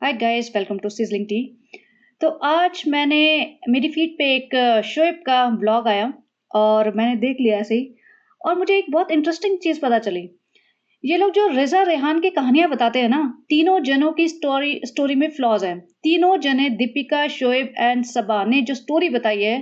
Hi guys, welcome to sizzling tea. तो आज मैंने मेरी फीड पे एक शोएब का व्लॉग आया और मैंने देख लिया ऐसे ही। और मुझे एक बहुत इंटरेस्टिंग चीज़ पता चली। ये लोग जो रिज़ा रेहान की कहानियाँ बताते हैं ना, तीनों जनों की स्टोरी स्टोरी में फ्लॉज़ हैं। तीनों जने दीपिका, शोएब एंड सबा ने जो स्टोरी बताई है,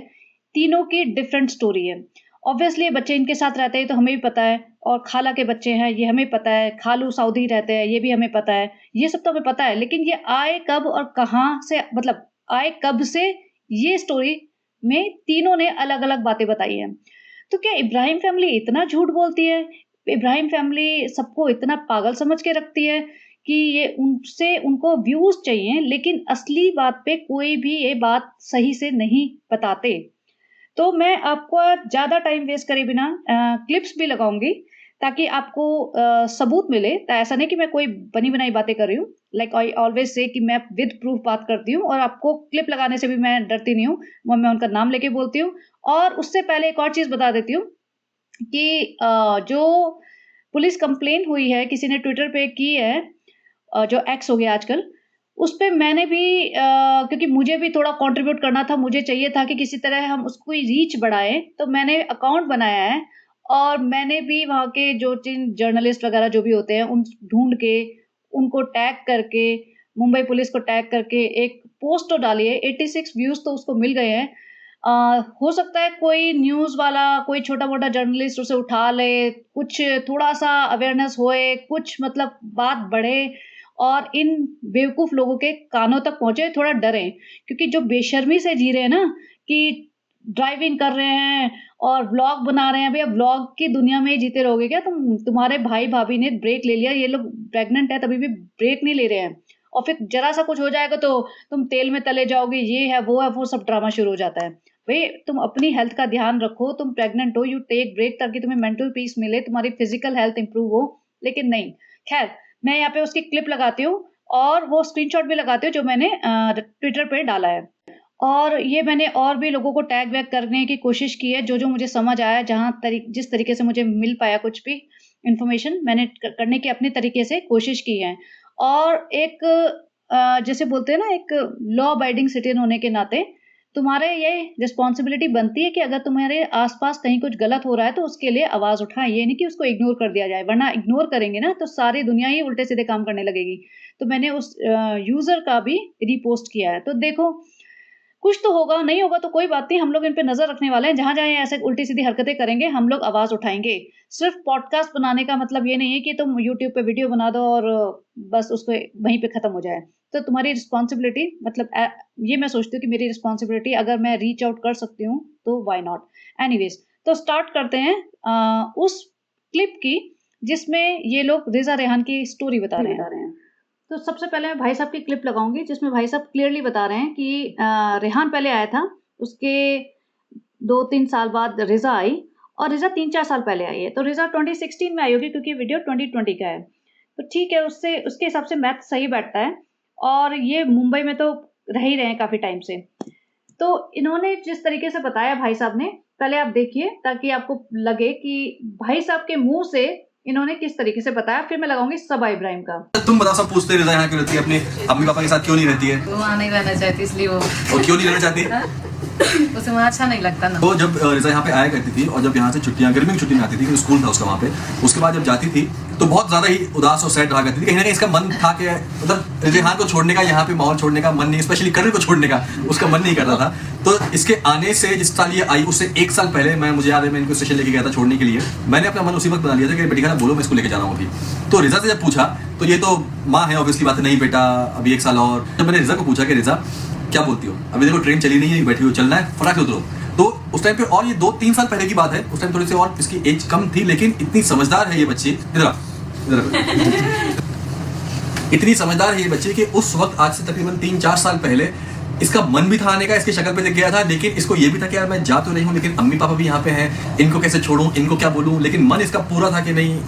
तीनों की डिफरेंट स्टोरी है। ऑब्वियसली ये बच्चे इनके साथ रहते हैं तो हमें भी पता है, और खाला के बच्चे हैं ये हमें पता है, खालू सऊदी रहते हैं ये भी हमें पता है। ये सब तो हमें पता है, लेकिन ये आए कब और कहाँ से, मतलब आए कब से, ये स्टोरी में तीनों ने अलग-अलग बातें बताई हैं। तो क्या इब्राहिम फैमिली इतना झूठ बोलती है? इब्राहिम फैमिली सबको इतना पागल समझ के रखती है कि ये उनसे उनको व्यूज़ चाहिए, लेकिन असली बात पे कोई भी ये बात सही से नहीं बताते। तो मैं आपको ज़्यादा टाइम वेस्ट करे बिना क्लिप्स भी लगाऊँगी ताकि आपको सबूत मिले। तो ऐसा नहीं कि मैं कोई बनी-बनाई बातें कर रही हूँ। लाइक आई ऑलवेज़ से कि मैं विद प्रूफ बात करती हूँ और आपको क्लिप लगाने से भी मैं डरती नहीं हूँ। मैं उनका नाम लेके बोलती हूँ। और उससे पहले एक और चीज़ बता देती हूँ कि जो पुलिस कंप्लेंट हुई है, किसी ने ट्विटर पे की है, जो एक्स हो गया आजकल, उसपे मैंने भी क्योंकि मुझे भी थोड़ा कंट्रीब्यूट करना था, मुझे चाहिए था कि किसी तरह हम उसको रीच बढ़ाएँ, तो मैंने अकाउंट बनाया है और मैंने भी वहाँ के जो जिन जर्नलिस्ट वगैरह जो भी होते हैं, उन ढूँढ के, उनको टैग करके, मुंबई पुलिस को टैग करके एक पोस्ट तो डाली है, 86 व्यूज़ तो उसको मिल गए हैं। हो सकता है कोई न्यूज़ वाला, कोई छोटा-मोटा जर्नलिस्ट उसे उठा ले, कुछ थोड़ा-सा अवेयरनेस होए, कुछ मतलब बात बढ़े और इन बेवकूफ़ लोगों के कानों तक पहुँचे, थोड़ा डरें। क्योंकि जो बेशर्मी से जी रहे हैं ना, कि ड्राइविंग कर रहे हैं और व्लॉग बना रहे हैं, भैया व्लॉग की दुनिया में ही जीते रहोगे क्या तुम? तुम्हारे भाई-भाभी ने ब्रेक ले लिया, ये लोग प्रेग्नेंट है तभी भी ब्रेक नहीं ले रहे हैं। और फिर ज़रा-सा कुछ हो जाएगा तो तुम तेल में तले जाओगे, ये है, वो सब ड्रामा शुरू हो जाता है। भई तुम अपनी हेल्थ का ध्यान रखो, तुम प्रेग्नेंट हो, यू टेक ब्रेक ताकि तुम्हें मेंटल पीस मिले, तुम्हारी फिज़िकल हेल्थ इम्प्रूव हो, लेकिन नहीं। ख़ैर, मैं यहाँ पे उसकी क्लिप लगाती हूँ और वो स्क्रीनशॉट भी लगाती हूँ जो मैंने ट्विटर पे डाला है। और ये मैंने और भी लोगों को टैग वैग करने की कोशिश की है, जो-जो मुझे समझ आया, जिस तरीके से मुझे मिल पाया कुछ भी इन्फॉर्मेशन मैंने करने की अपने तरीके से कोशिश की है। और एक जैसे बोलते हैं ना, एक लॉ अबाइडिंग सिटिज़न होने के नाते तुम्हारे ये रिस्पॉन्सिबिलिटी बनती है कि अगर तुम्हारे आस-पास कहीं कुछ गलत हो रहा है तो उसके लिए आवाज़ उठाएँ। ये नहीं कि उसको इग्नोर कर दिया जाए, वरना इग्नोर करेंगे ना तो सारी दुनिया ही उल्टे-सीधे काम करने लगेगी। तो मैंने उस यूज़र का भी रीपोस्ट किया है। तो देखो, कुछ तो होगा, नहीं होगा तो कोई बात नहीं, हम लोग इन पे नज़र रखने वाले हैं। जहाँ-जहाँ ये ऐसे उल्टी-सीधी हरकतें करेंगे, हम लोग आवाज़ उठाएँगे। सिर्फ़ पॉडकास्ट बनाने का मतलब ये नहीं है कि तुम यूट्यूब पे वीडियो बना दो और बस उसको वहीं पे ख़त्म हो जाए। तो तुम्हारी रिस्पॉन्सिबिलिटी, मतलब ये मैं सोचती हूँ कि मेरी रिस्पॉन्सिबिलिटी, अगर मैं रीच आउट कर सकती हूँ, तो व्हाई नॉट? एनीवेज़, तो स्टार्ट करते हैं उस क्लिप की, जिसमें ये लोग रिज़ा रेहान की स्टोरी बता रहे हैं। तो सबसे पहले मैं भाई साहब की क्लिप लगाऊँगी, जिसमें भाई साहब क्लियरली बता रहे हैं कि रेहान पहले आया था, उसके 2-3 साल बाद रिज़ा आई, और रिज़ा 3-4 साल पहले आई है। तो रिज़ा 2016 में आई होगी क्योंकि वीडियो 2020 का है। तो ठीक है, उससे उसके हिसाब से मैथ सही बैठता है, और ये मुंबई में तो रह ही रहे हैं काफ़ी टाइम से। तो इन्होंने जिस तरीके से बताया भाई साहब ने, पहले आप देखिए ताकि आपको लगे कि भाई साहब के मुँह से इन्होंने किस तरीके से बताया, फिर मैं लगाऊँगी सबा इब्राहिम का। तुम बताओ, सब पूछते रिज़ा यहाँ क्यों रहती है, अपने मम्मी पापा के साथ क्यों नहीं रहती है? वो वहाँ नहीं रहना चाहती, इसलिए वो क्यों नहीं रहना चाहती? उसे वहाँ अच्छा नहीं लगता ना। तो जब रिज़ा यहाँ पे आया करती थी और जब यहाँ से छुट्टियाँ, गर्मी की छुट्टी में आती थी, स्कूल था उसका वहाँ पे, उसके बाद जब जाती थी तो बहुत ज़्यादा ही उदास और सैड रहा करती थी। कहीं ना कहीं इसका मन था कि मतलब रिज़ान को छोड़ने का, यहाँ पे माहौल छोड़ने का मन नहीं, स्पेशली करण को छोड़ने का उसका मन नहीं करता था। तो इसके आने से, जिस साल ये आई उससे 1 साल पहले, मुझे याद है मैं इनको स्टेशन लेके गया था छोड़ने के लिए। मैंने अपना मन उसी वक्त बना लिया था कि बेटी खाना बोलो, मैं इसको लेके जा रहा हूँ अभी। तो रिज़ा से जब पूछा तो ये तो माँ है, ऑब्वियसली बात है, नहीं बेटा अभी 1 साल और। जब मैंने रिज़ा को पूछा कि रिज़ा क्या बोलती हो, अभी देखो ट्रेन चली नहीं है, बैठी हो, चलना है, फटाक से उतरो। तो उस टाइम पे, और ये 2-3 साल पहले की बात है, उस टाइम थोड़ी सी और इसकी एज कम थी, लेकिन इतनी समझदार है ये बच्ची, इतनी समझदार है ये बच्ची कि उस वक्त, आज से तकरीबन 3-4 साल पहले, इसका मन भी था आने का, इसकी शक्ल पे दिख गया था, लेकिन इसको ये भी था कि यार मैं जा तो नहीं हूँ, लेकिन अम्मी पापा भी यहाँ पे हैं, इनको कैसे छोड़ूं, इनको क्या बोलूं। लेकिन मन इसका पूरा था कि नहीं,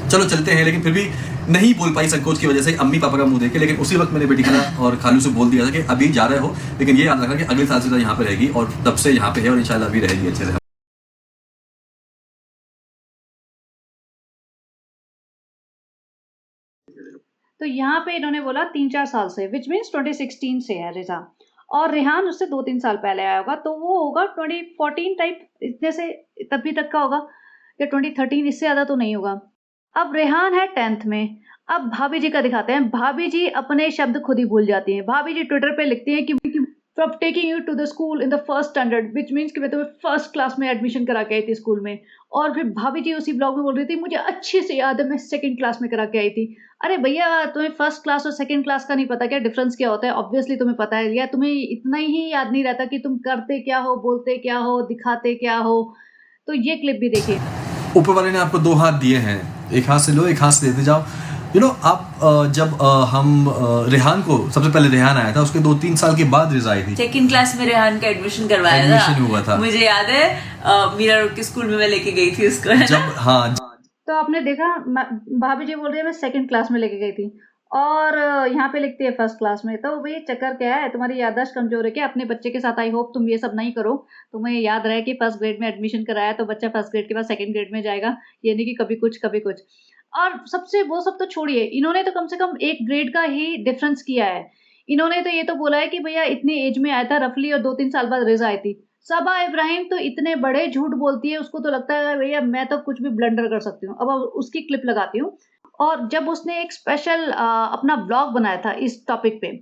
चलो चलते हैं, लेकिन फिर भी नहीं बोल पाई संकोच की वजह से, अम्मी पापा का मुंह देख के। लेकिन उसी वक्त मैंने बेटी खाना और खालू से बोल दिया था कि अभी जा रहे हो, लेकिन ये याद रखना कि अगले साल से यहाँ पे रहेगी, और तब से यहाँ पे है और इंशाल्लाह अभी रहेगी अच्छे से। तो यहाँ पे इन्होंने बोला 3-4 साल से, विच मीन्स 2016 से है रिजा, और रेहान उससे 2-3 साल पहले आया होगा, तो वो होगा 2014 टाइप, इतने से तभी तक का होगा, या 2013, इससे ज़्यादा तो नहीं होगा। अब रेहान है 10th में। अब भाभी जी का दिखाते हैं। भाभी जी अपने शब्द खुद ही भूल जाती हैं। भाभी जी ट्विटर पे लिखती हैं कि from taking you to the school in the first standard, which means कि मैं तुम्हें फर्स्ट क्लास में एडमिशन करा के आई थी स्कूल में। और फिर भाभी जी उसी ब्लॉग में बोल रही थी, मुझे अच्छे से याद है मैं सेकंड क्लास में करा के आई थी। अरे भैया, तुम्हें फर्स्ट क्लास और सेकंड क्लास का नहीं पता क्या डिफरेंस क्या होता है? ऑब्वियसली तुम्हें पता है, या तुम्हें इतना ही याद नहीं रहता कि तुम करते क्या हो, बोलते क्या हो, दिखाते क्या हो? तो ये क्लिप भी देखिए। ऊपर वाले ने आपको 2 हाथ दिए हैं, एक हाथ से लो, एक हाथ से देते जाओ। आप जब हम रेहान को, सबसे पहले रेहान आया था, उसके 2-3 साल के बाद रिजा आई थी। सेकंड क्लास में रेहान का एडमिशन करवाया एडमिशन हुआ था। मुझे याद है मीरा रोड के स्कूल में मैं लेके गई थी उसको, है जब ना? हाँ, तो आपने देखा, भाभी जी बोल रही है मैं सेकंड क्लास में लेके गई थी, और यहाँ पे लिखती है फर्स्ट क्लास में। तो भाई चक्कर क्या है, तुम्हारी याददाश्त कमजोर है क्या? अपने बच्चे के साथ आई होप तुम ये सब नहीं करो। तुम्हें याद रहे कि फर्स्ट ग्रेड में एडमिशन कराया तो बच्चा फर्स्ट ग्रेड के बाद सेकंड ग्रेड में जाएगा, ये नहीं कि कभी कुछ कभी कुछ। और सबसे वो सब तो छोड़िए, इन्होंने तो कम से कम 1 ग्रेड का ही डिफरेंस किया है। इन्होंने तो ये तो बोला है कि भैया इतनी एज में आया था रफली, और 2-3 साल बाद रिजा आई थी। सबा इब्राहिम तो इतने बड़े झूठ बोलती है, उसको तो लगता है भैया मैं तो कुछ भी ब्लंडर कर सकती हूँ। अब उसकी क्लिप लगाती हूँ। और जब उसने एक स्पेशल अपना व्लॉग बनाया था इस टॉपिक पे,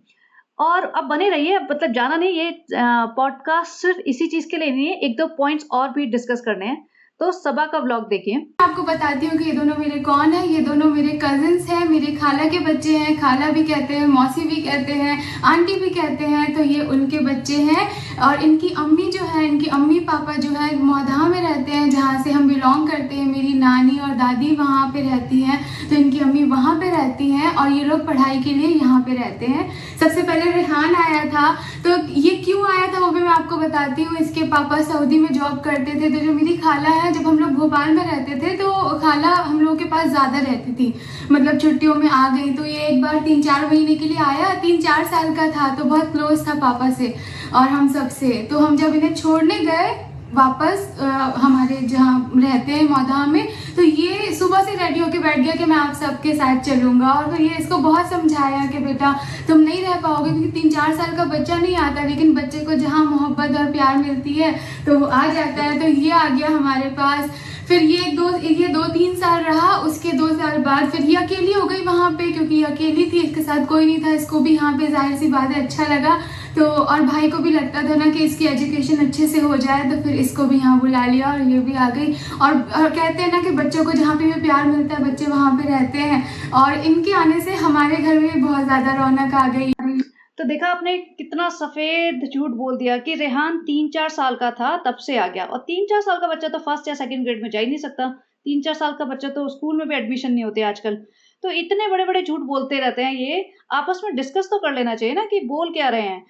और अब बने रहिए, मतलब जाना नहीं, ये पॉडकास्ट सिर्फ इसी चीज़ के लिए नहीं है, 1-2 पॉइंट्स और भी डिस्कस करने हैं। तो सबा का व्लॉग देखिए। आपको बताती हूँ कि ये दोनों मेरे कौन है। ये दोनों मेरे कजिन्स हैं, मेरे खाला के बच्चे हैं। खाला भी कहते हैं, मौसी भी कहते हैं, आंटी भी कहते हैं। तो ये उनके बच्चे हैं। और इनकी अम्मी जो है, इनकी अम्मी पापा जो है मौधा में रहते हैं, जहाँ से हम बिलोंग करते हैं। मेरी नानी और दादी वहाँ पे रहती हैं, तो इनकी अम्मी वहाँ पे रहती हैं, और ये लोग पढ़ाई के लिए यहाँ पे रहते हैं। सबसे पहले रेहान आया था, तो ये क्यों आया था वो भी मैं आपको बताती हूँ। इसके पापा सऊदी में जॉब करते थे, तो जो मेरी खाला है, जब हम लोग भोपाल में रहते थे तो खाला हम लोगों के पास ज़्यादा रहती थी, मतलब छुट्टियों में आ गई। तो ये एक बार 3-4 महीने के लिए आया, 3-4 साल का था, तो बहुत क्लोज था पापा से और हम सब से। तो हम जब इन्हें छोड़ने गए वापस हमारे जहाँ रहते हैं मौधा में, तो ये सुबह से रेडी होके बैठ गया कि मैं आप सबके साथ चलूँगा। और फिर ये इसको बहुत समझाया कि बेटा तुम नहीं रह पाओगे, क्योंकि 3-4 साल का बच्चा नहीं आता, लेकिन बच्चे को जहाँ मोहब्बत और प्यार मिलती है तो वो आ जाता है। तो ये आ गया हमारे पास। फिर ये 2-3 साल रहा। उसके 2 साल बाद फिर ये अकेली हो गई वहाँ पे, क्योंकि ये अकेली थी, इसके साथ कोई नहीं था। इसको भी यहाँ पे जाहिर सी बात है अच्छा लगा, तो और भाई को भी लगता था ना कि इसकी एजुकेशन अच्छे से हो जाए, तो फिर इसको भी यहाँ बुला लिया और ये भी आ गई। और कहते हैं ना कि बच्चों को जहाँ पे भी प्यार मिलता है बच्चे वहाँ पे रहते हैं, और इनके आने से हमारे घर में बहुत ज़्यादा रौनक आ गई। तो देखा आपने कितना सफेद झूठ बोल दिया कि रेहान 3-4 साल का था तब से आ गया, और 3-4 साल का बच्चा तो फर्स्ट या सेकंड ग्रेड में जा ही नहीं सकता। 3-4 साल का बच्चा तो स्कूल में भी एडमिशन नहीं होते आजकल। तो इतने बड़े बड़े झूठ बोलते रहते हैं। ये आपस में डिस्कस तो कर लेना चाहिए ना कि बोल क्या रहे हैं।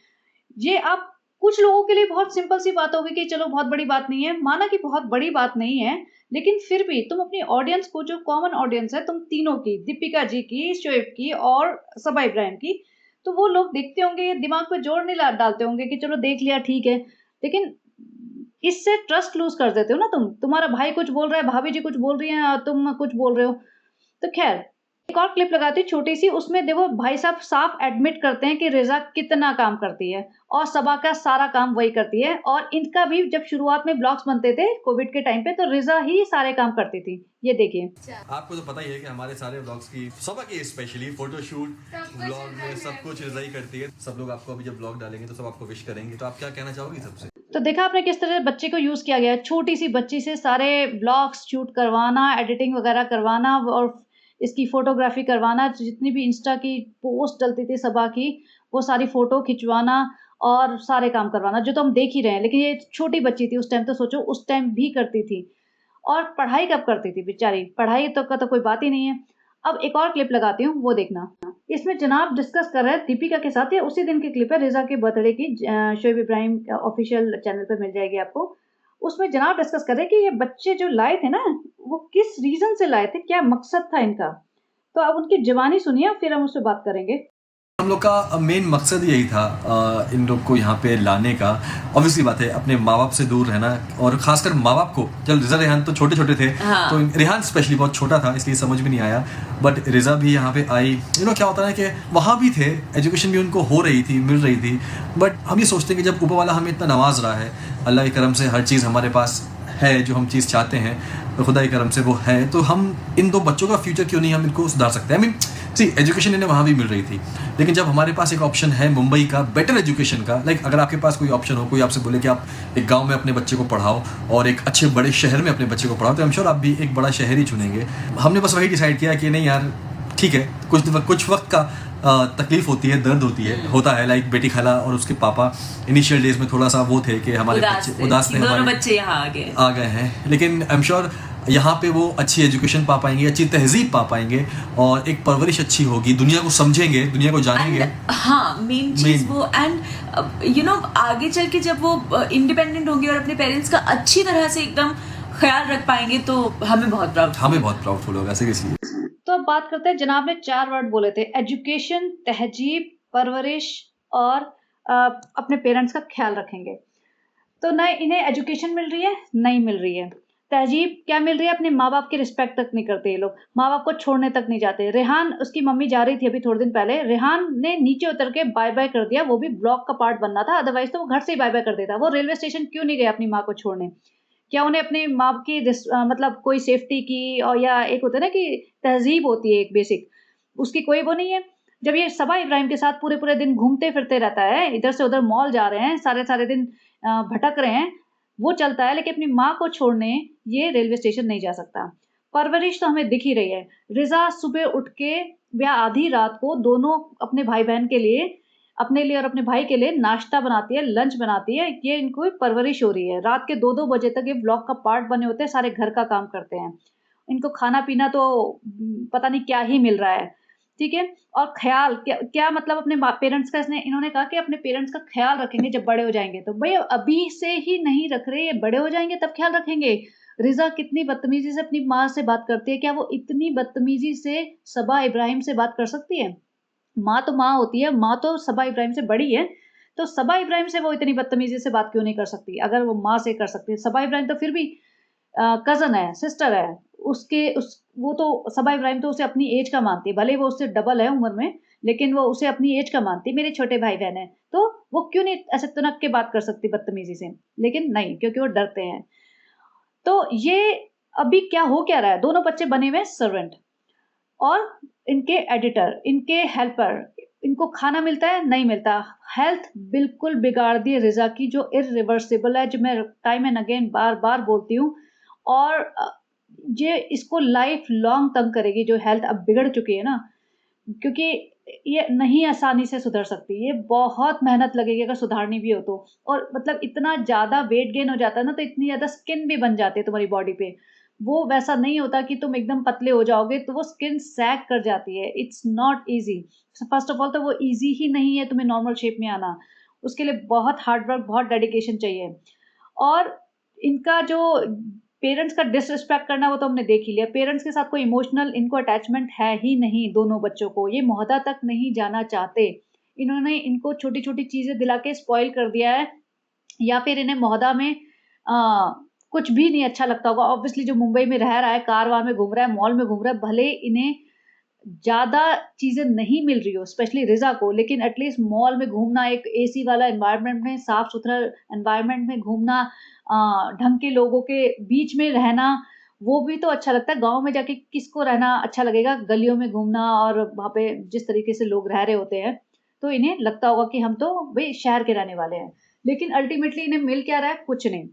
ये आप कुछ लोगों के लिए बहुत सिंपल सी बात होगी कि चलो बहुत बड़ी बात नहीं है, माना कि बहुत बड़ी बात नहीं है, लेकिन फिर भी तुम अपनी ऑडियंस को, जो कॉमन ऑडियंस है तुम तीनों की, दीपिका जी की, शोएब की और सबा इब्राहिम की, तो वो लोग देखते होंगे, दिमाग पे जोर नहीं डालते होंगे कि चलो देख लिया ठीक है, लेकिन इससे ट्रस्ट लूज कर देते हो ना तुम। तुम्हारा भाई कुछ बोल रहा है, भाभी जी कुछ बोल रही हैं और तुम कुछ बोल रहे हो। तो खैर एक और क्लिप लगाती हूँ छोटी सी, उसमें देखो भाई साहब साफ एडमिट करते हैं कि रिजा कितना काम करती है और सबा का सारा काम वही करती है। और इनका भी जब शुरुआत में ब्लॉग्स बनते थे कोविड के टाइम पे, तो रिजा ही सारे काम करती थी। ये देखिए। आपको तो पता ही है कि हमारे सारे ब्लॉग्स की, सबा की स्पेशली फोटोशूट ब्लॉग में सब कुछ रिजा ही करती है। सब लोग आपको अभी जब ब्लॉग डालेंगे तो सब आपको विश करेंगे, तो आप क्या कहना चाहोगी सबसे? तो देखा आपने किस तरह बच्चे को यूज किया गया, छोटी सी बच्ची से सारे ब्लॉग्स शूट करवाना, एडिटिंग वगैरह करवाना, और इसकी फोटोग्राफी करवाना, जितनी भी इंस्टा की पोस्ट डलती थी सबा की, वो सारी फोटो खिंचवाना और सारे काम करवाना, जो तो हम देख ही रहे हैं। लेकिन ये छोटी बच्ची थी उस टाइम, तो सोचो उस टाइम भी करती थी। और पढ़ाई कब करती थी बेचारी, पढ़ाई तो का तो कोई बात ही नहीं है। अब एक और क्लिप लगाती हूँ, वो देखना। इसमें जनाब डिस्कस कर रहे हैं दीपिका के साथ, या उसी दिन की क्लिप है रिजा के बर्थडे की, शोएब इब्राहिम ऑफिशियल चैनल पे मिल जाएगी आपको। उसमें जनाब डिस्कस कर रहे हैं कि ये बच्चे जो लाए थे ना, वो किस रीजन से लाए थे, क्या मकसद था इनका। तो अब उनकी जवानी सुनिए, फिर हम उससे बात करेंगे। हम लोग का मेन मकसद यही था इन लोग को यहाँ पे लाने का। ऑब्वियसली बात है, अपने माँ बाप से दूर रहना, और खासकर माँ बाप को। जब रिजा रेहान तो छोटे छोटे थे, हाँ। तो रेहान स्पेशली बहुत छोटा था, इसलिए समझ में नहीं आया। बट रिजा भी यहाँ पे आई, क्या होता है कि वहाँ भी थे, एजुकेशन भी उनको हो रही थी, मिल रही थी। बट हम ये सोचते हैं कि जब ऊपर वाला हमें इतना नवाज रहा है, अल्लाह के करम से हर चीज़ हमारे पास है, जो हम चीज़ चाहते हैं तो खुदा के करम से वो है, तो हम इन दो बच्चों का फ्यूचर क्यों नहीं हम इनको सुधार सकते हैं। आई मीन सी एजुकेशन इन्हें वहाँ भी मिल रही थी, लेकिन जब हमारे पास एक ऑप्शन है मुंबई का बेटर एजुकेशन का, लाइक अगर आपके पास कोई ऑप्शन हो, कोई आपसे बोले कि आप एक गांव में अपने बच्चे को पढ़ाओ और एक अच्छे बड़े शहर में अपने बच्चे को पढ़ाओ, तो आई एम श्योर आप भी एक बड़ा शहर ही चुनेंगे। हमने बस वही डिसाइड किया कि नहीं यार ठीक है, कुछ वक्त का तकलीफ होती है, दर्द होता है। लाइक बेटी खाला और उसके पापा इनिशियल डेज में थोड़ा सा वो थे कि हमारे बच्चे उदास थे, दोनों हमारे बच्चे यहाँ आ गए हैं, लेकिन आई एम श्योर यहाँ पे वो अच्छी एजुकेशन पा पाएंगे, अच्छी तहजीब पा पाएंगे, और एक परवरिश अच्छी होगी, दुनिया को समझेंगे, दुनिया को जानेंगे। हाँ, मेन चीज वो, एंड आगे चल के जब वो इंडिपेंडेंट होंगे और अपने पेरेंट्स का अच्छी तरह से एकदम ख्याल रख पाएंगे, तो हमें बहुत प्राउडफुल होगा सीरियसली। तो अब बात करते हैं, जनाब ने 4 वर्ड बोले थे, एजुकेशन, तहजीब, परवरिश और अपने पेरेंट्स का ख्याल रखेंगे। तो न इन्हें एजुकेशन मिल रही है, नहीं मिल रही है। तहजीब क्या मिल रही है, अपने माँ बाप की रिस्पेक्ट तक नहीं करते ये लोग, माँ बाप को छोड़ने तक नहीं जाते। रेहान, उसकी मम्मी जा रही थी अभी थोड़े दिन पहले, रेहान ने नीचे उतर के बाय बाय कर दिया, वो भी ब्लॉग का पार्ट बनना था, अदरवाइज तो वो घर से ही बाय बाय कर देता। वो रेलवे स्टेशन क्यों नहीं गया अपनी माँ को छोड़ने? क्या उन्हें अपनी माँ की मतलब कोई सेफ्टी की, और या एक होता है ना कि तहजीब होती है एक बेसिक, उसकी कोई वो नहीं है। जब ये सबा इब्राहिम के साथ पूरे पूरे दिन घूमते फिरते रहता है, इधर से उधर मॉल जा रहे हैं, सारे सारे दिन भटक रहे हैं, वो चलता है, लेकिन अपनी माँ को छोड़ने ये रेलवे स्टेशन नहीं जा सकता। परवरिश तो हमें दिख ही रही है, रिजा सुबह उठ के या आधी रात को दोनों अपने भाई बहन के लिए, अपने लिए और अपने भाई के लिए नाश्ता बनाती है, लंच बनाती है, ये इनको परवरिश हो रही है। रात के 2-2 बजे तक ये ब्लॉग का पार्ट बने होते हैं, सारे घर का काम करते हैं, इनको खाना पीना तो पता नहीं क्या ही मिल रहा है, ठीक है। और ख्याल क्या मतलब अपने पेरेंट्स का, इन्होंने कहा कि अपने पेरेंट्स का ख्याल रखेंगे जब बड़े हो जाएंगे। तो भाई अभी से ही नहीं रख रहे, ये बड़े हो जाएंगे तब ख्याल रखेंगे। रिजा कितनी बदतमीजी से अपनी माँ से बात करती है, क्या वो इतनी बदतमीजी से सबा इब्राहिम से बात कर सकती है? माँ तो माँ होती है, माँ तो सबा इब्राहिम से बड़ी है, तो सबा इब्राहिम से वो इतनी बदतमीजी से बात क्यों नहीं कर सकती? अगर वो माँ से कर सकती है, सबा इब्राहिम तो फिर भी कजन है, सिस्टर है वो तो सबा इब्राहिम तो उसे अपनी एज का मानती है, भले वो उससे डबल है उम्र में, लेकिन वो उसे अपनी एज का मानती है, मेरे छोटे भाई बहन है, तो वो क्यों नहीं ऐसे तुनक के बात कर सकती बदतमीजी से? लेकिन नहीं, क्योंकि वो डरते हैं। तो ये अभी क्या हो क्या रहा है, दोनों बच्चे बने हुए सर्वेंट और इनके एडिटर, इनके हेल्पर, इनको खाना मिलता है, नहीं मिलता। हेल्थ बिल्कुल बिगाड़ दी रिजा की, जो इरिवर्सिबल है, जो मैं टाइम एंड अगेन बार बार बोलती हूँ, और ये इसको लाइफ लॉन्ग तंग करेगी, जो हेल्थ अब बिगड़ चुकी है ना, क्योंकि ये नहीं आसानी से सुधर सकती, ये बहुत मेहनत लगेगी अगर सुधारनी भी हो तो। और मतलब इतना ज़्यादा वेट गेन हो जाता है ना, तो इतनी ज़्यादा स्किन भी बन जाती है तुम्हारी बॉडी पे, वो वैसा नहीं होता कि तुम एकदम पतले हो जाओगे, तो वो स्किन सैग कर जाती है। It's not easy. First of all तो वो ईजी ही नहीं है तुम्हें नॉर्मल शेप में आना, उसके लिए बहुत हार्ड वर्क, बहुत डेडिकेशन चाहिए। और इनका जो पेरेंट्स का डिसरिस्पेक्ट करना, वो तो हमने देख ही लिया। पेरेंट्स के साथ कोई इमोशनल इनको अटैचमेंट है ही नहीं, दोनों बच्चों को। ये मोहद्दा तक नहीं जाना चाहते, इन्होंने इनको छोटी छोटी चीज़ें दिला के स्पॉइल कर दिया है, या फिर इन्हें मोहद्दा में कुछ भी नहीं अच्छा लगता होगा। ऑब्वियसली जो मुंबई में रह रहा है, कार वार में घूम रहा है, मॉल में घूम रहा है, भले इन्हें ज़्यादा चीज़ें नहीं मिल रही हो, स्पेशली रिजा को, लेकिन एटलीस्ट मॉल में घूमना, एक एसी वाला एनवायरनमेंट में, साफ सुथरा एनवायरनमेंट में घूमना, ढंग के लोगों के बीच में रहना, वो भी तो अच्छा लगता है। गांव में जाके किसको रहना अच्छा लगेगा? गलियों में घूमना, और वहाँ पे जिस तरीके से लोग रह रहे होते हैं, तो इन्हें लगता होगा कि हम तो भाई शहर के रहने वाले हैं, लेकिन अल्टीमेटली इन्हें मिल क्या रहा है? कुछ नहीं।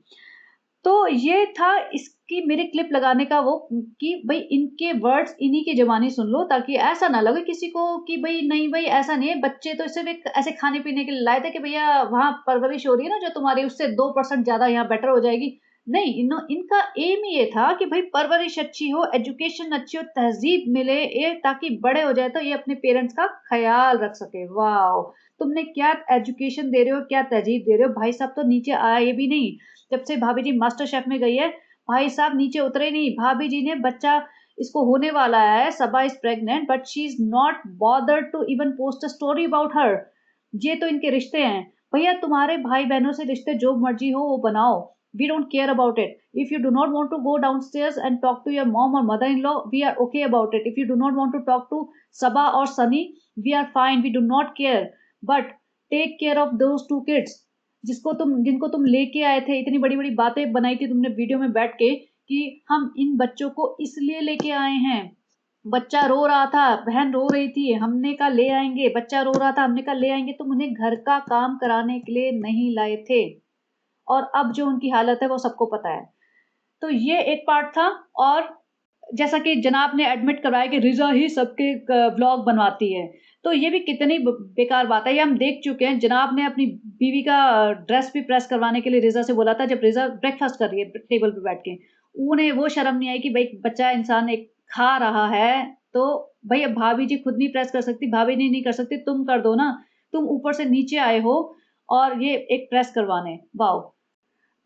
तो ये था इसकी मेरे क्लिप लगाने का वो, कि भाई इनके वर्ड्स इन्हीं की ज़बानी सुन लो, ताकि ऐसा ना लगे किसी को कि भाई नहीं भाई ऐसा नहीं है, बच्चे तो सिर्फ एक ऐसे खाने पीने के लिए लाए थे कि भैया वहाँ परवरिश हो रही है ना जो तुम्हारी, उससे 2% ज़्यादा यहाँ बेटर हो जाएगी। नहीं, इनका एम ही ये था कि भाई परवरिश अच्छी हो, एजुकेशन अच्छी हो, तहजीब मिले, ये ताकि बड़े हो जाए तो ये अपने पेरेंट्स का ख्याल रख सके। वाह, तुमने क्या एजुकेशन दे रहे हो, क्या तहजीब दे रहे हो। भाई साहब तो नीचे आया ये भी नहीं, जब से भाभी जी मास्टर शेफ में गई है, भाई साहब नीचे उतरे नहीं। भाभी जी ने बच्चा इसको होने वाला है, Saba is pregnant, but she is not bothered to even post a story about her. ये तो इनके रिश्ते हैं। भैया तुम्हारे भाई बहनों से रिश्ते जो मर्जी हो वो बनाओ, we don't care about it. If you do not want to go downstairs and talk to your mom और mother in law, we are okay about it. If you do not want to talk to Saba और Sunny, we are fine, we do not care, but take care of those two kids जिनको तुम लेके आए थे। इतनी बड़ी बड़ी बातें बनाई थी तुमने वीडियो में बैठ के कि हम इन बच्चों को इसलिए लेके आए हैं। बच्चा रो रहा था, बहन रो रही थी, हमने कहा ले आएंगे, बच्चा रो रहा था, हमने कहा ले आएंगे, तुम उन्हें घर का काम कराने के लिए नहीं लाए थे। और अब जो उनकी हालत है वो सबको पता है। तो ये एक पार्ट था। और जैसा कि जनाब ने एडमिट करवाया कि रिजा ही सबके व्लॉग बनवाती है, तो ये भी कितनी बेकार बात है। ये हम देख चुके हैं। जनाब ने अपनी बीवी का ड्रेस भी प्रेस करवाने के लिए रिजा से बोला था, जब रिजा ब्रेकफास्ट कर रही है टेबल पे बैठ के। उन्हें वो शर्म नहीं आई कि भाई बच्चा इंसान एक खा रहा है, तो भाई अब भाभी जी खुद नहीं प्रेस कर सकती, भाभी नहीं कर सकती, तुम कर दो ना। तुम ऊपर से नीचे आए हो और ये एक प्रेस करवाने, वाओ।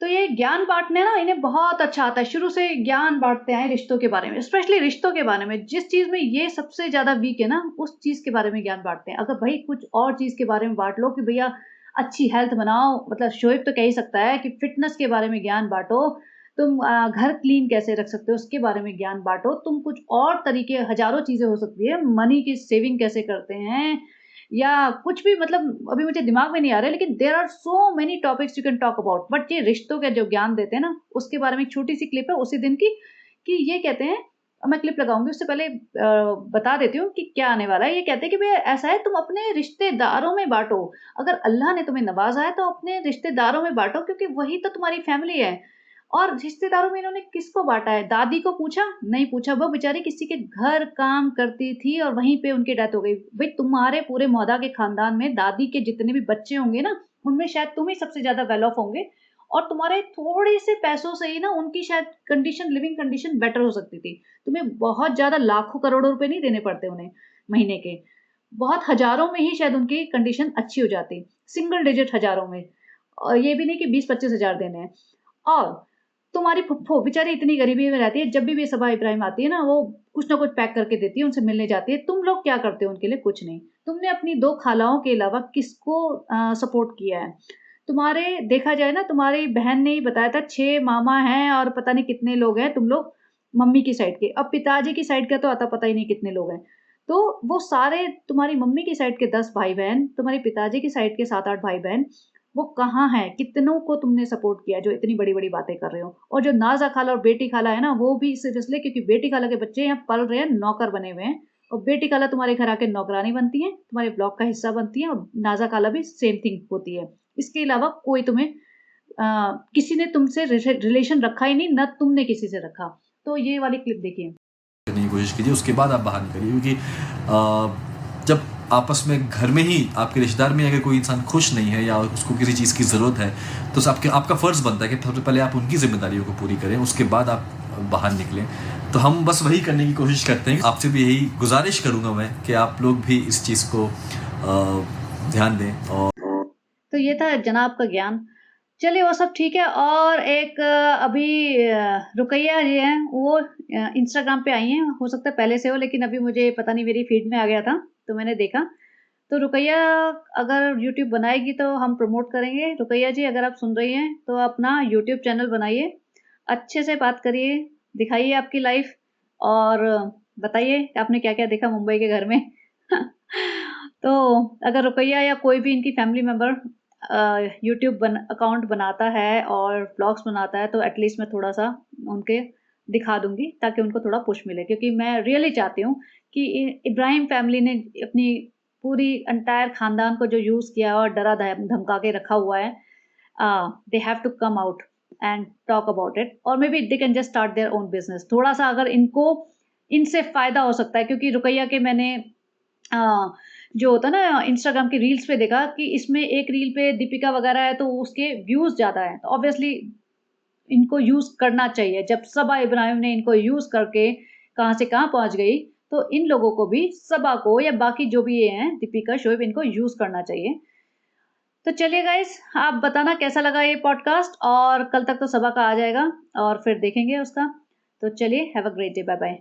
तो ये ज्ञान बांटने ना इन्हें बहुत अच्छा आता है, शुरू से ज्ञान बांटते आए रिश्तों के बारे में, स्पेशली रिश्तों के बारे में। जिस चीज में ये सबसे ज्यादा वीक है ना, उस चीज के बारे में ज्ञान बांटते हैं। अगर भाई कुछ और चीज के बारे में बांट लो कि भैया अच्छी हेल्थ बनाओ, मतलब शोएब तो कह ही सकता है कि फिटनेस के बारे में ज्ञान बांटो, तुम घर क्लीन कैसे रख सकते हो उसके बारे में ज्ञान बांटो, तुम कुछ और तरीके, हजारों चीजें हो सकती है, मनी की सेविंग कैसे करते हैं या कुछ भी, मतलब अभी मुझे दिमाग में नहीं आ रहा है, लेकिन there are so many topics you can talk about. But ये रिश्तों के जो ज्ञान देते हैं ना, उसके बारे में एक छोटी सी क्लिप है उसी दिन की, कि ये कहते हैं, मैं क्लिप लगाऊंगी उससे पहले बता देती हूँ कि क्या आने वाला है। ये कहते हैं कि भाई ऐसा है, तुम अपने रिश्तेदारों में बांटो। अगर अल्लाह ने तुम्हें नवाजा है तो अपने रिश्तेदारों में बांटो, क्योंकि वही तो तुम्हारी फैमिली है। और रिश्तेदारों में इन्होंने किसको बांटा है? दादी को पूछा? नहीं पूछा, वो बेचारी किसी के घर काम करती थी और वहीं पे उनकी डेथ हो गई। भाई तुम्हारे पूरे मौदा के खानदान में दादी के जितने भी बच्चे होंगे ना, उनमें शायद तुम ही सबसे ज्यादा वेल ऑफ होंगे, और तुम्हारे थोड़े से पैसों से ही ना उनकी शायद कंडीशन, लिविंग कंडीशन बेटर हो सकती थी। तुम्हें बहुत ज्यादा लाखों करोड़ों रुपए नहीं देने पड़ते उन्हें महीने के, बहुत हजारों में ही शायद उनकी कंडीशन अच्छी हो जाती, सिंगल डिजिट हजारों में। और ये भी नहीं कि 20-25 हजार देने हैं। और तुम्हारी फुफ्फो बेचारी इतनी गरीबी में रहती है, जब भी सबा इब्राहिम आती है ना, वो कुछ ना कुछ पैक करके देती है, उनसे मिलने जाती है। तुम लोग क्या करते हो उनके लिए? कुछ नहीं। तुमने अपनी 2 खालाओं के अलावा किसको सपोर्ट किया है? तुम्हारे, देखा जाए ना, तुम्हारी बहन ने ही बताया था 6 मामा हैं और पता नहीं कितने लोग हैं तुम लोग मम्मी की साइड के। अब पिताजी की साइड का तो आता पता ही नहीं कितने लोग हैं। तो वो सारे, तुम्हारी मम्मी की साइड के 10 भाई बहन, तुम्हारे पिताजी की साइड के 7-8 भाई बहन, वो कहाँ है? कितनों को तुमने सपोर्ट किया जो इतनी बड़ी बड़ी बातें कर रहे हो? और जो नाजा खाला और बेटी खाला है ना, वो भी सिर्फ इसलिए क्योंकि बेटी खाला के बच्चे यहाँ पल रहे हैं, नौकर बने हुए हैं, और बेटी खाला तुम्हारे घर आके नौकरानी बनती है, तुम्हारे ब्लॉग का हिस्सा बनती है, और नाजा खाला भी सेम थिंग होती है। इसके अलावा कोई तुम्हें किसी ने तुमसे रिलेशन रखा ही नहीं, ना तुमने किसी से रखा। तो ये वाली क्लिप देखिए। करने की कोशिश कीजिए, उसके बाद आप बाहर निकलिए, क्योंकि जब आपस में घर में ही आपके रिश्तेदार में अगर कोई इंसान खुश नहीं है या उसको किसी चीज़ की ज़रूरत है, तो आपका फ़र्ज़ बनता है कि सबसे पहले आप उनकी जिम्मेदारियों को पूरी करें, उसके बाद आप बाहर निकलें। तो हम बस वही करने की कोशिश करते हैं। आपसे भी यही गुजारिश करूँगा मैं कि आप लोग भी इस चीज़ को ध्यान दें। और तो ये था जनाब का ज्ञान। चलिए वो सब ठीक है। और एक अभी रुकैया जी हैं, वो इंस्टाग्राम पे आई हैं, हो सकता है पहले से हो, लेकिन अभी मुझे पता नहीं, मेरी फीड में आ गया था तो मैंने देखा। तो रुकैया अगर यूट्यूब बनाएगी तो हम प्रमोट करेंगे। रुकैया जी अगर आप सुन रही हैं तो अपना यूट्यूब चैनल बनाइए, अच्छे से बात करिए, दिखाइए आपकी लाइफ, और बताइए कि आपने क्या क्या देखा मुंबई के घर में। तो अगर रुकैया या कोई भी इनकी फैमिली मेम्बर यूट्यूब अकाउंट बनाता है और व्लॉग्स बनाता है, तो एटलीस्ट मैं थोड़ा सा उनके दिखा दूंगी, ताकि उनको थोड़ा पुश मिले। क्योंकि मैं रियली चाहती हूँ कि इब्राहिम फैमिली ने अपनी पूरी एंटायर खानदान को जो यूज़ किया और डरा धमका के रखा हुआ है, they have to come out and talk about it, और maybe they can just start their own business. थोड़ा सा अगर इनको इनसे फ़ायदा हो सकता है, क्योंकि रुकैया के मैंने जो होता है ना इंस्टाग्राम की रील्स पे देखा कि इसमें एक रील पे दीपिका वगैरह है तो उसके व्यूज़ ज़्यादा हैं, तो ऑब्वियसली इनको यूज़ करना चाहिए। जब सबा इब्राहिम ने इनको यूज़ करके कहाँ से कहाँ पहुँच गई, तो इन लोगों को भी, सबा को या बाकी जो भी ये हैं, दीपिका, शोएब, इनको यूज़ करना चाहिए। तो चलिए गाइस, आप बताना कैसा लगा ये पॉडकास्ट, और कल तक तो सबा का आ जाएगा और फिर देखेंगे उसका। तो चलिए, have a great day, bye bye.